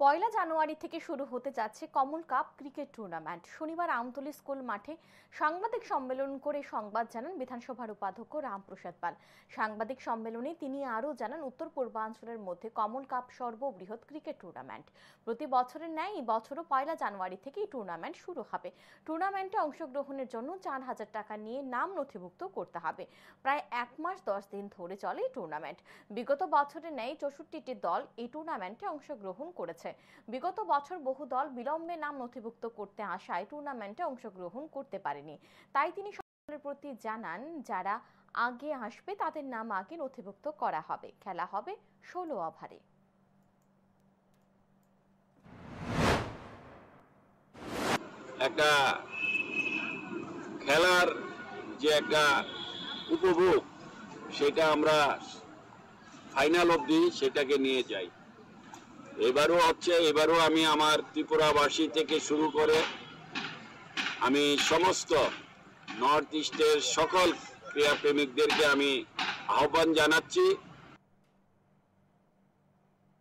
পয়লা জানুয়ারি থেকে শুরু হতে যাচ্ছে কমল কাপ ক্রিকেট টুর্নামেন্ট। শনিবার আমতলী স্কুল মাঠে সাংবাদিক সম্মেলন করে সংবাদ জানান বিধানসভার উপাধ্যক্ষ রামপ্রসাদ পাল। সাংবাদিক সম্মেলনে তিনি আরও জানান, উত্তর পূর্বাঞ্চলের মধ্যে কমল কাপ সর্ববৃহৎ ক্রিকেট টুর্নামেন্ট। প্রতি বছরের ন্যায় এই বছরও পয়লা জানুয়ারি থেকে এই টুর্নামেন্ট শুরু হবে। টুর্নামেন্টে অংশগ্রহণের জন্য 4,000 টাকা নিয়ে নাম নথিভুক্ত করতে হবে। প্রায় 1 মাস 10 দিন ধরে চলে এই টুর্নামেন্ট। বিগত বছরের ন্যায় 64টি দল এই টুর্নামেন্টে অংশগ্রহণ করেছে। বিগত বছর বহু দল বিলম্বে নাম নথিভুক্ত করতে আসায় টুর্নামেন্টে অংশগ্রহণ করতে পারেনি। তাই তিনি সকলের প্রতি জানান, যারা আগে আসবে তাদের নাম আগে নথিভুক্ত করা হবে। খেলা হবে 16 ওভারে। একটা খেলার যে একটা উপভোগ, সেটা আমরা ফাইনাল অবধি সেটাকে নিয়ে যাই। এবারও আমি আমার ত্রিপুরাবাসী থেকে শুরু করে আমি সমস্ত নর্থ ইস্টের সকল ক্রীড়াপ্রেমিকদেরকে আমি আহ্বান জানাচ্ছি